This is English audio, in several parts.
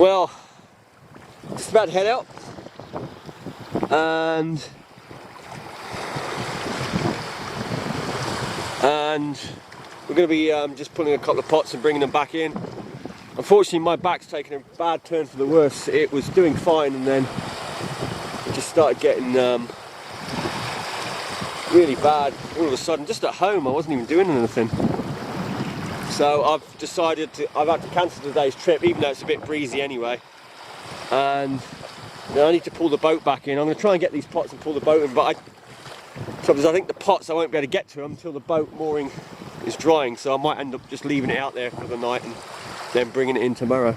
Well, just about to head out, and we're going to be just pulling a couple of pots and bringing them back in. Unfortunately, my back's taken a bad turn for the worse. It was doing fine, and then it just started getting really bad all of a sudden. Just at home, I wasn't even doing anything. So I've decided I've had to cancel today's trip, even though it's a bit breezy anyway. And I need to pull the boat back in. I'm going to try and get these pots and pull the boat in, but I think the pots I won't be able to get to them until the boat mooring is drying. So I might end up just leaving it out there for the night and then bringing it in tomorrow.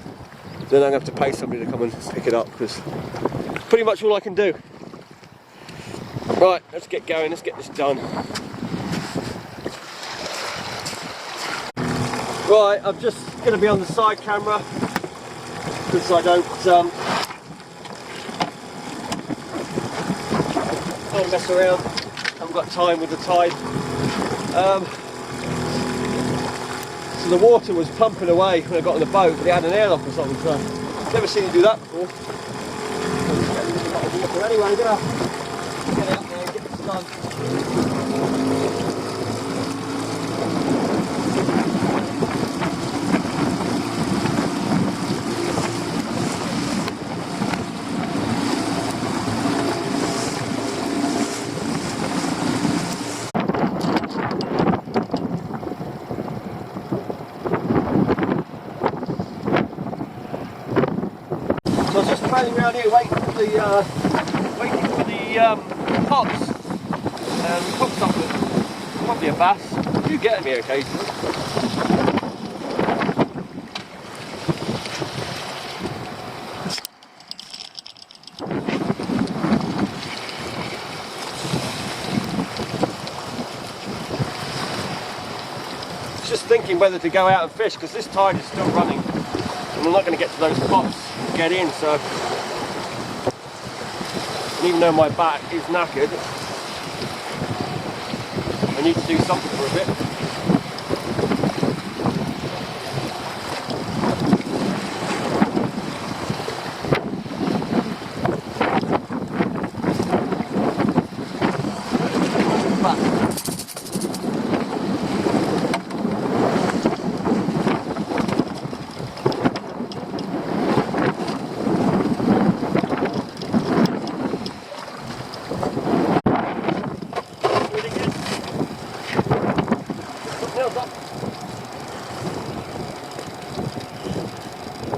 Then I'm going to have to pay somebody to come and pick it up, because it's pretty much all I can do. Right, let's get going. Let's get this done. Right, I'm just going to be on the side camera because I don't mess around. I haven't got time with the tide. So the water was pumping away when I got on the boat, but they had an airlock or something, so I've never seen them do that before. Anyway, I'm going to get out there and get this done. So I was just trailing around here waiting for the pots, and we hooked up with probably a bass. I do get them here occasionally. Just thinking whether to go out and fish, because this tide is still running and I'm not going to get to those pots to get in. So, and even though my back is knackered, I need to do something for a bit.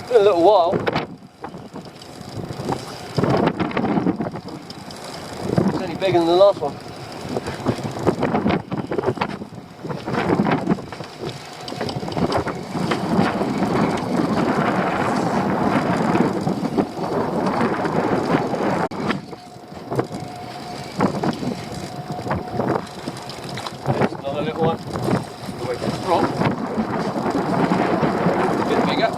Been a little while. It's only bigger than the last one. There's another little one. The way to drop. A bit bigger.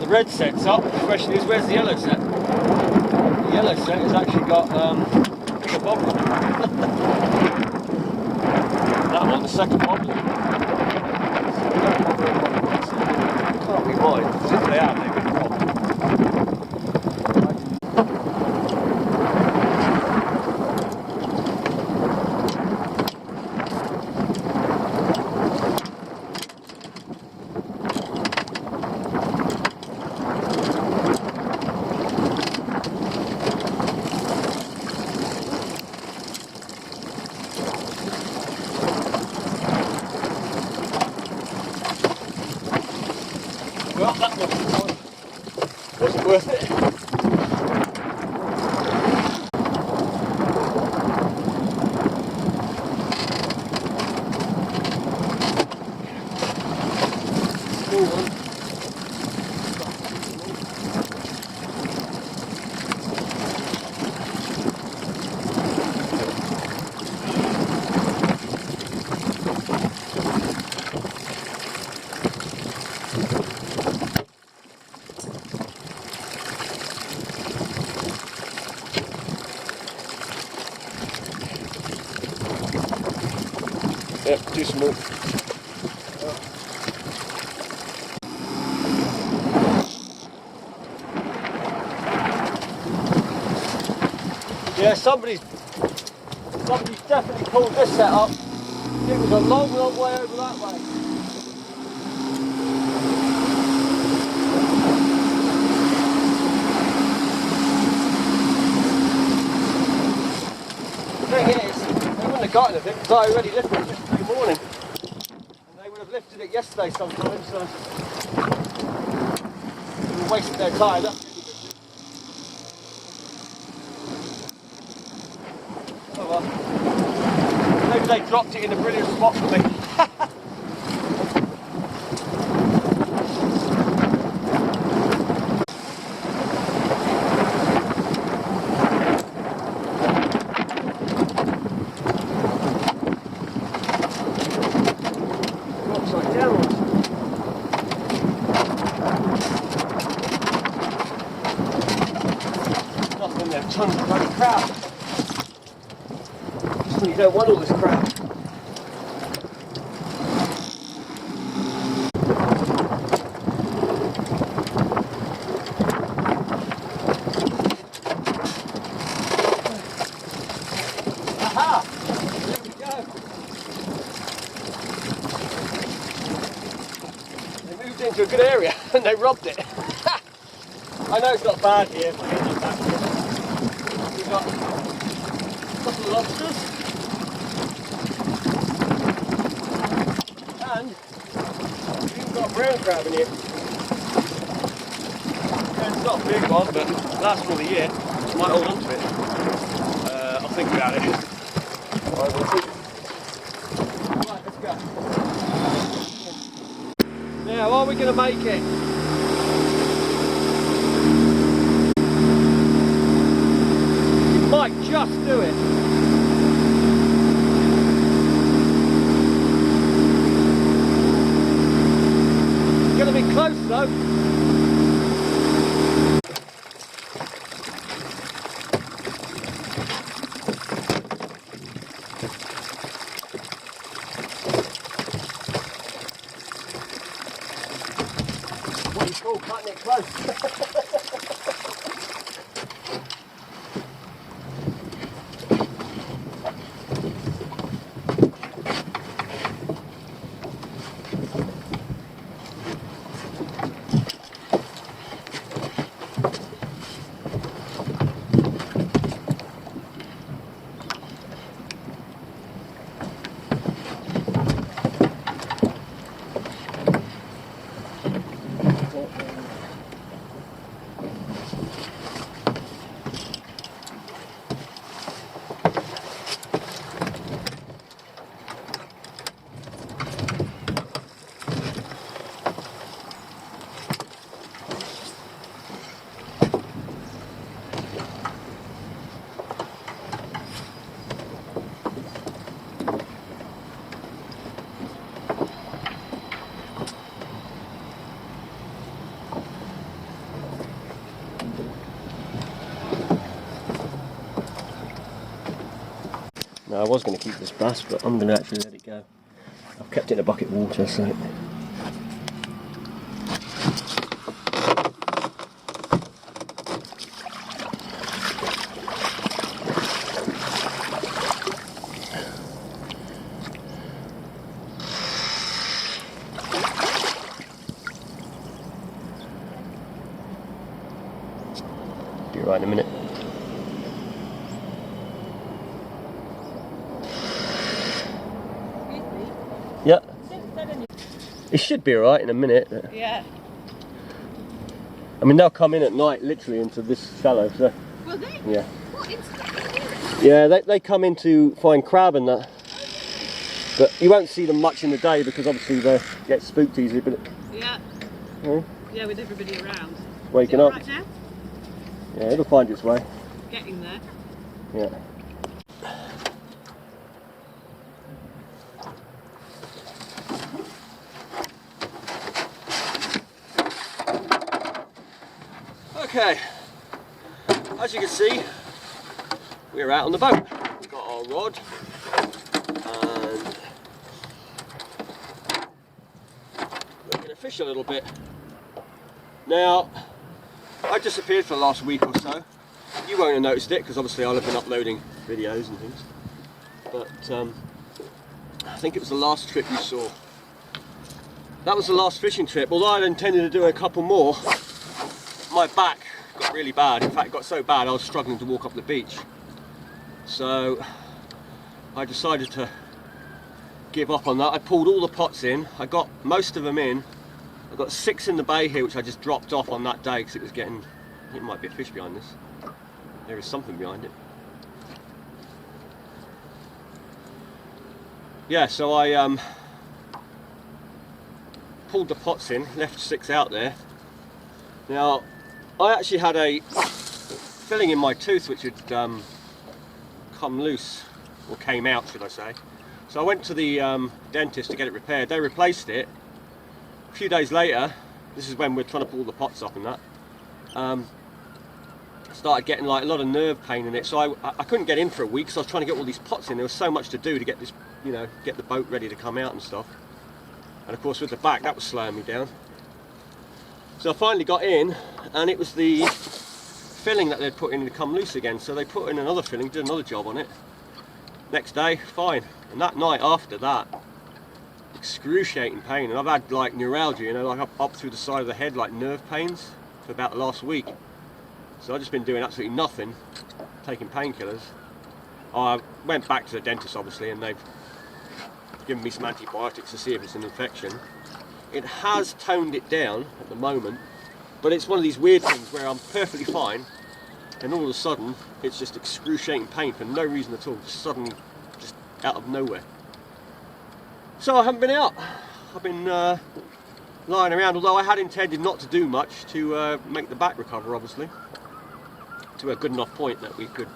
The red set's up. The question is, where's the yellow set? The yellow set has actually got a bigger bobble. That one, the second bobble. Can't be mine, because if they are, they would pop. Well, that wasn't worth it. Small one. too small. Yeah, somebody's definitely pulled this set up. It was a long, long way over that way. The thing is, they wouldn't have got anything because I already lifted it yesterday morning. And they would have lifted it yesterday sometime, so they were wasting their time. Oh well. Maybe they dropped it in a brilliant spot for me. Upside downwards. Nothing there, tons of bloody crap. Just when you don't want all this crap. Aha! There we go. They moved into a good area and they robbed it. I know it's not bad here, but it's not bad here. We've got a couple of lobsters. And we've even got a brown crab in here. Yeah, it's not a big one, but it lasts for the year. Might hold on to it. I'll think about it. Alright, we'll see. Right, let's go. Now, are we going to make it? We might just do it. It's going to be close though. What do you call cutting it close? No, I was going to keep this bass, but I'm going to actually let it go. I've kept it in a bucket of water, so... Be right in a minute. Yeah. It should be alright in a minute. Yeah. I mean, they'll come in at night, literally, into this shallow, so... Will they? Yeah. What, Yeah, they come in to find crab and that. But you won't see them much in the day because obviously they get spooked easily, but... Yeah. Yeah, Yeah, with everybody around. waking up. Right now? Yeah, it'll find its way. Getting there. Yeah. Okay, as you can see, we're out on the boat. We've got our rod and to fish a little bit. Now, I disappeared for the last week or so. You won't have noticed it because obviously I'll have been uploading videos and things. But I think it was the last trip you saw. That was the last fishing trip. Although I'd intended to do a couple more, my back got really bad. In fact, it got so bad I was struggling to walk up the beach. So I decided to give up on that. I pulled all the pots in. I got most of them in. I've got 6 in the bay here, which I just dropped off on that day because it was getting, I think it might be a fish behind this. There is something behind it. Yeah, so I pulled the pots in, left 6 out there. Now, I actually had a filling in my tooth which had come loose, or came out should I say. So I went to the dentist to get it repaired. They replaced it. A few days later, this is when we're trying to pull the pots up and that, started getting like a lot of nerve pain in it. So I couldn't get in for a week, so I was trying to get all these pots in. There was so much to do to get this, you know, get the boat ready to come out and stuff. And of course with the back, that was slowing me down. So I finally got in, and it was the filling that they'd put in to come loose again. So they put in another filling, did another job on it. Next day, fine. And that night after that, excruciating pain. And I've had like neuralgia, you know, like up through the side of the head, like nerve pains for about the last week. So I've just been doing absolutely nothing, taking painkillers. I went back to the dentist obviously, and they've given me some antibiotics to see if it's an infection. It has toned it down at the moment, but it's one of these weird things where I'm perfectly fine, and all of a sudden it's just excruciating pain for no reason at all, just suddenly, just out of nowhere. So I haven't been out. I've been lying around, although I had intended not to do much to make the back recover, obviously, to a good enough point that we could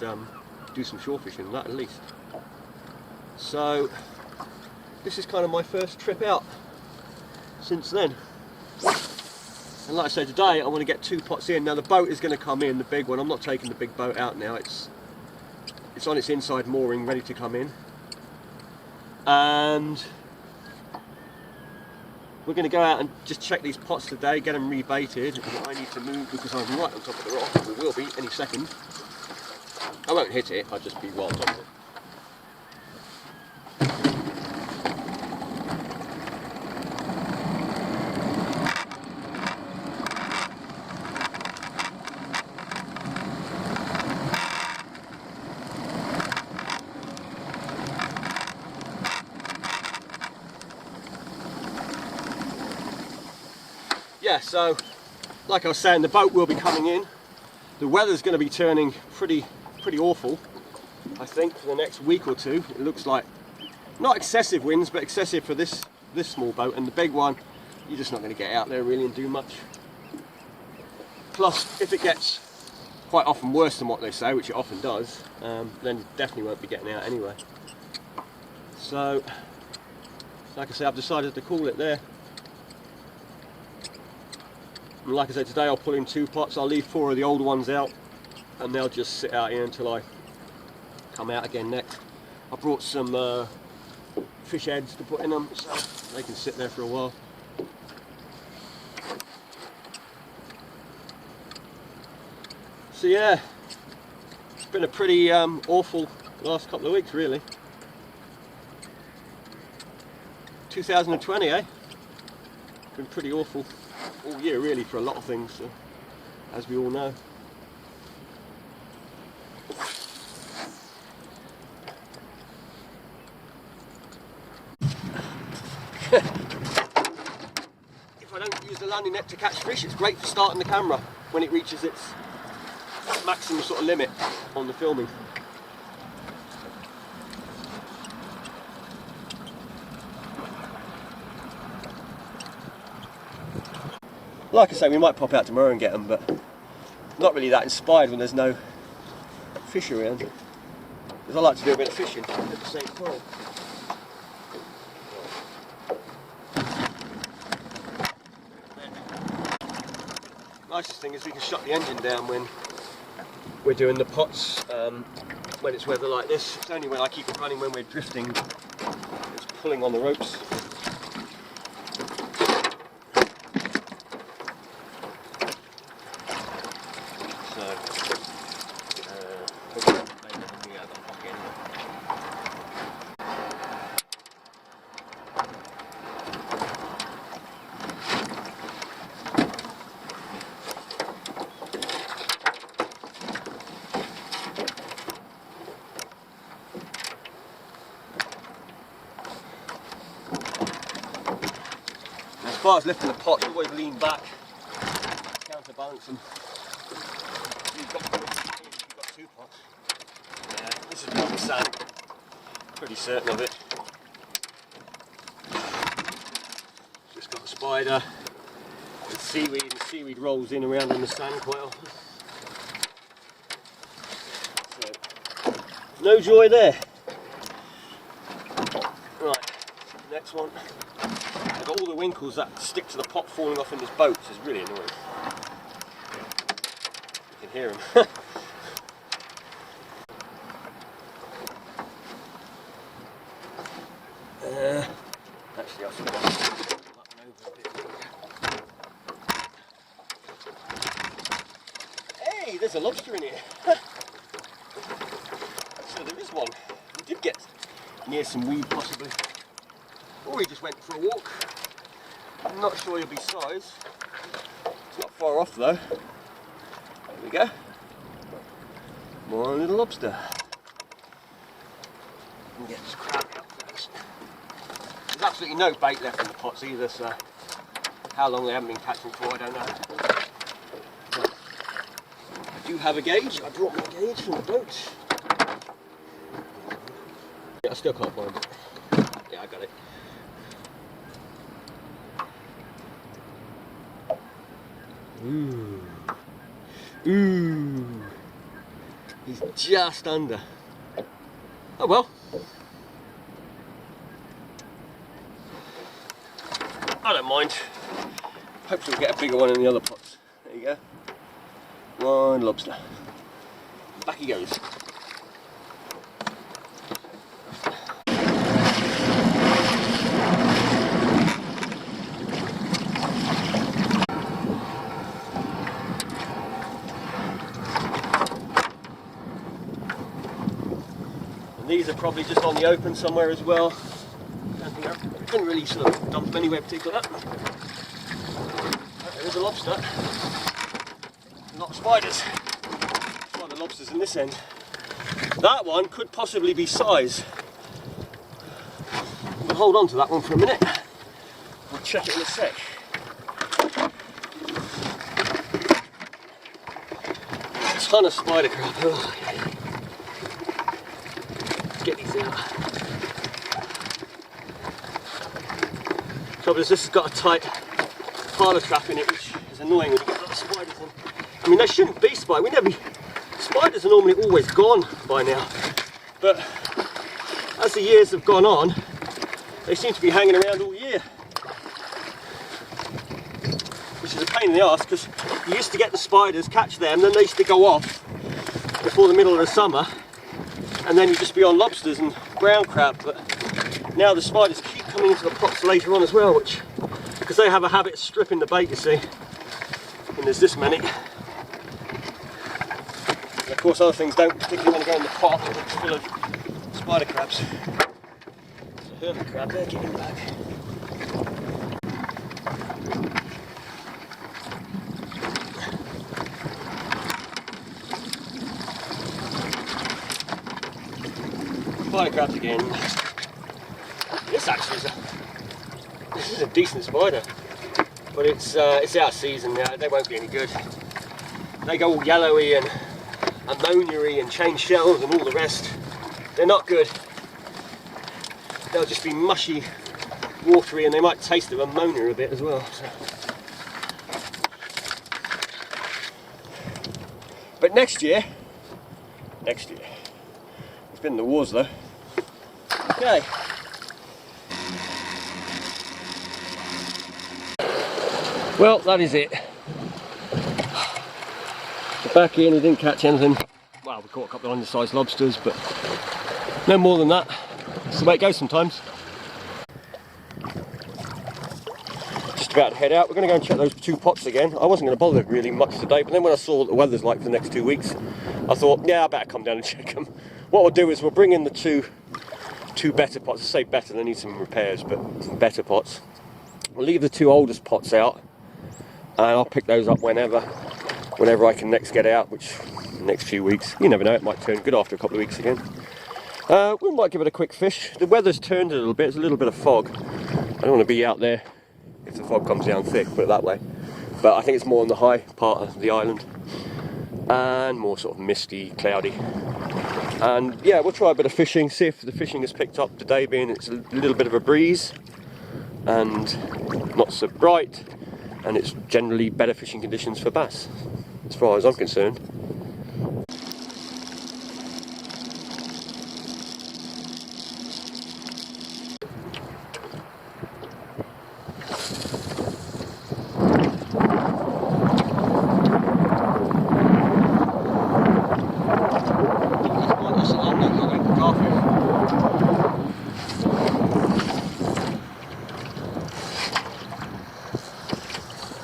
do some shore fishing and that at least. So this is kind of my first trip out since then. And like I said, today I want to get 2 pots in. Now the boat is going to come in, the big one. I'm not taking the big boat out now. It's on its inside mooring, ready to come in. And we're going to go out and just check these pots today, get them rebaited. And I need to move because I'm right on top of the rock. We will be any second. I won't hit it, I'll just be right on top of it. Yeah, so like I was saying, the boat will be coming in. The weather's going to be turning pretty awful, I think, for the next week or two. It looks like not excessive winds, but excessive for this small boat, and the big one, you're just not going to get out there really and do much. Plus, if it gets quite often worse than what they say, which it often does, then you definitely won't be getting out anyway. So, like I say, I've decided to call it there. And like I said, today I'll pull in 2 pots. I'll leave 4 of the older ones out, and they'll just sit out here until I come out again next. I brought some fish heads to put in them, so they can sit there for a while. So yeah, it's been a pretty awful last couple of weeks really. 2020, eh? Been pretty awful all year really for a lot of things, as we all know. If I don't use the landing net to catch fish, it's great for starting the camera when it reaches its maximum sort of limit on the filming. Like I say, we might pop out tomorrow and get them, but not really that inspired when there's no fish around. Because I like to do a bit of fishing at the same time. Nicest thing is we can shut the engine down when we're doing the pots, when it's weather like this. It's only when I keep it running when we're drifting, it's pulling on the ropes. far as lifting the pots, you always lean back, counterbalance them. You've got 2 pots. Yeah, this is just the sand. Pretty certain of it. Just got a spider and seaweed, and the seaweed rolls in around on the sand quite often. So, no joy there. Right, next one. I've got all the winkles that stick to the pot falling off in this boat, which is really annoying. You can hear them. Actually, I'll that one over a bit. Hey, there's a lobster in here. So there is one. We did get near some weed possibly. Or he just went for a walk. I'm not sure he'll be size. It's not far off though. There we go. More little lobster. And get this crab out first. There's absolutely no bait left in the pots either, so how long they haven't been catching for I don't know. But I do have a gauge. I brought my gauge from the boat. Yeah, I still can't find it. Yeah, I got it. Ooh. Ooh. He's just under. Oh well. I don't mind. Hopefully we'll get a bigger one in the other pots. There you go. One lobster. Back he goes. These are probably just on the open somewhere as well. I couldn't really sort of dump them anywhere particular. There's a lobster. A lot of spiders. That's why the lobster's in this end. That one could possibly be size. We'll hold on to that one for a minute. We'll check it in a sec. A ton of spider crab. Oh. Get these out. Trouble is, this has got a tight parlour trap in it, which is annoying when you get a lot of spiders in. I mean, they shouldn't be spiders. Spiders are normally always gone by now, but as the years have gone on, they seem to be hanging around all year, which is a pain in the arse because you used to get the spiders, catch them, then they used to go off before the middle of the summer. And then you just be on lobsters and ground crab, but now the spiders keep coming into the pots later on as well, which, because they have a habit of stripping the bait, you see, and there's this many. And of course other things don't particularly want to go in the pot, it's full of spider crabs. There's a hermit crab there, get him back. Spider crabs again. This actually is a decent spider, but it's out of season now. They won't be any good. They go all yellowy and ammonia-y and change shells and all the rest. They're not good. They'll just be mushy, watery, and they might taste of ammonia a bit as well. So. But next year. It's been the wars though. Okay. Well, that is it. We're back in, we didn't catch anything. Well, we caught a couple of undersized lobsters, but no more than that. That's the way it goes sometimes. Just about to head out. We're going to go and check those 2 pots again. I wasn't going to bother really much today, but then when I saw what the weather's like for the next 2 weeks, I thought, yeah, I better come down and check them. What we'll do is we'll bring in the two better pots. I say better, they need some repairs, but some better pots. We'll leave the 2 oldest pots out, and I'll pick those up whenever I can next get out, which next few weeks. You never know, it might turn good after a couple of weeks again. We might give it a quick fish. The weather's turned a little bit, it's a little bit of fog. I don't want to be out there if the fog comes down thick, put it that way. But I think it's more on the high part of the island, and more sort of misty, cloudy. And yeah, we'll try a bit of fishing, see if the fishing has picked up today, being it's a little bit of a breeze and not so bright, and it's generally better fishing conditions for bass, as far as I'm concerned.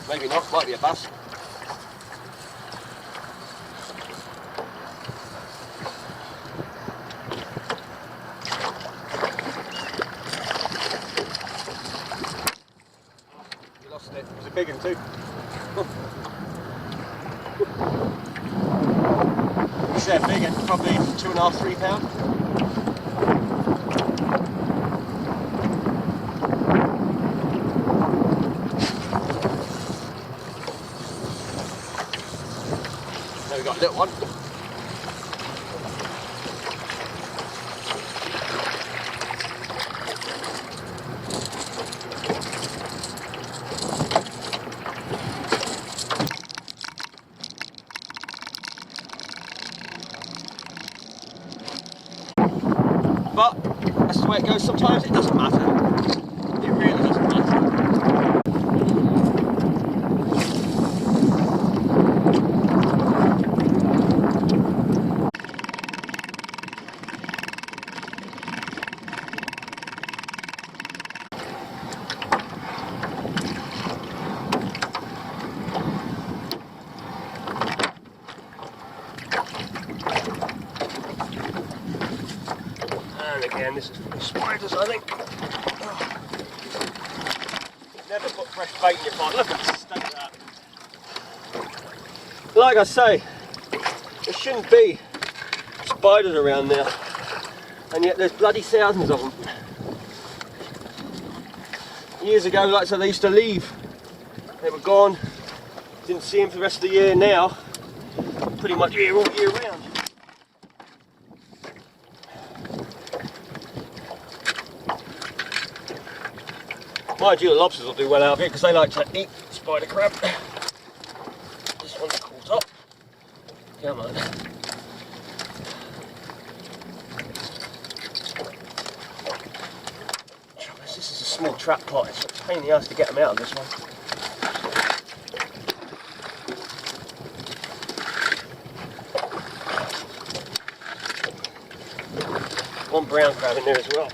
Maybe not, might be a bass. You lost it. It was a big one too. You said big one, probably 2.5, 3 pound. There we got a little one. But that's the way it goes. Sometimes it doesn't matter. It really doesn't matter. And again, this is for spiders, I think. Oh. Never put fresh bait in your pot. Look at the state of that. Like I say, there shouldn't be spiders around there, and yet there's bloody thousands of them. Years ago, like I said, they used to leave. They were gone. Didn't see them for the rest of the year. Now, pretty much here all year round. Mind you, the lobsters will do well out of it because they like to eat spider crab. This one's caught up. Come on. This is a small trap pot. It's a pain in the ass to get them out of this one. One brown crab in there as well.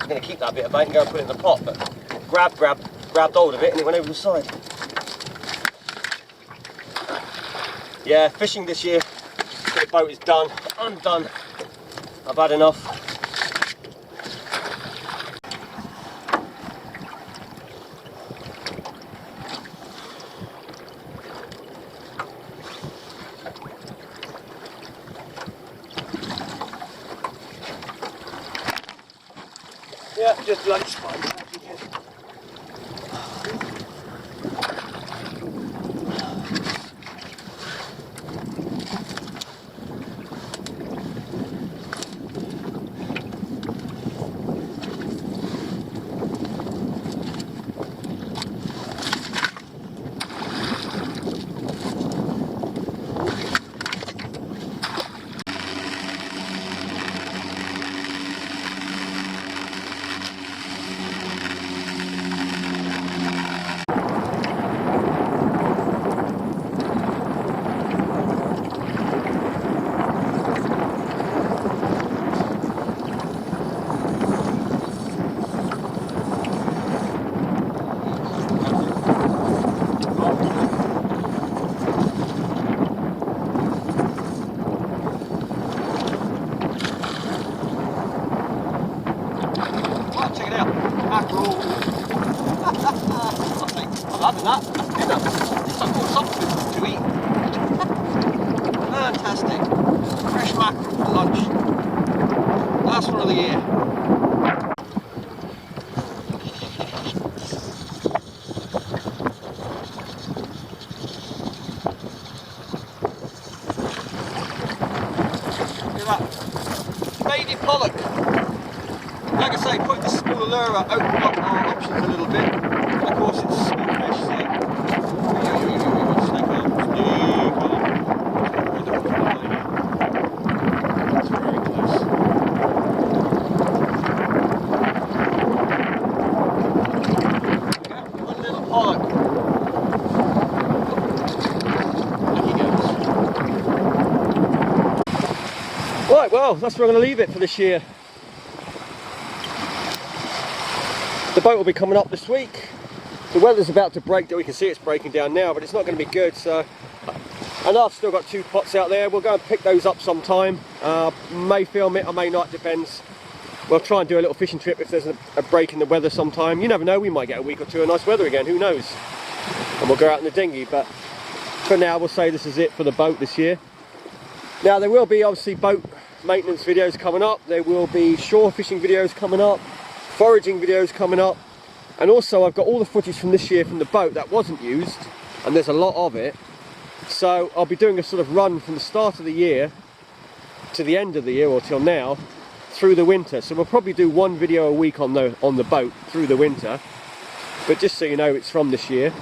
I'm going to keep that bit of bait and go and put it in the pot, but grabbed hold of it and it went over the side. Yeah, fishing this year, the boat is done. I'm done. I've had enough. Yeah, just bloody spiders again. Mackerel. Other than that, that's dinner. It's like all something to eat. Fantastic. Fresh mackerel for lunch. Last one of the year. Look at that. Baby pollack. Like I say, putting the smaller lure out opened up our options a little bit. And of course it's small fish, so snake arm, snake arm. That's very close. Okay, one little pollack. Lucky goes. Right, well, that's where I'm going to leave it for this year. The boat will be coming up this week. The weather's about to break, we can see it's breaking down now, but it's not going to be good. So, and I've still got 2 pots out there. We'll go and pick those up sometime. May film it, I may not, depends. We'll try and do a little fishing trip if there's a break in the weather sometime. You never know, we might get a week or 2 of nice weather again, who knows? And we'll go out in the dinghy, but for now we'll say this is it for the boat this year. Now there will be obviously boat maintenance videos coming up. There will be shore fishing videos coming up. Foraging videos coming up, and also I've got all the footage from this year from the boat that wasn't used, and there's a lot of it, so I'll be doing a sort of run from the start of the year to the end of the year, or till now, through the winter. So we'll probably do 1 video a week on the boat through the winter, but just so you know, it's from this year.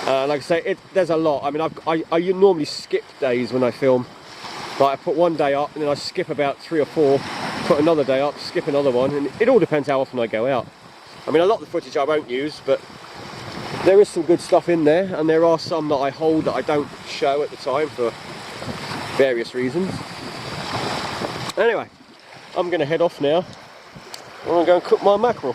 Like I say, there's a lot. I mean, I normally skip days when I film. Like I put one day up and then I skip about 3 or 4, put another day up, skip another one, and it all depends how often I go out. I mean, a lot of the footage I won't use, but there is some good stuff in there, and there are some that I hold that I don't show at the time for various reasons. Anyway, I'm going to head off now. I'm going to go and cook my mackerel.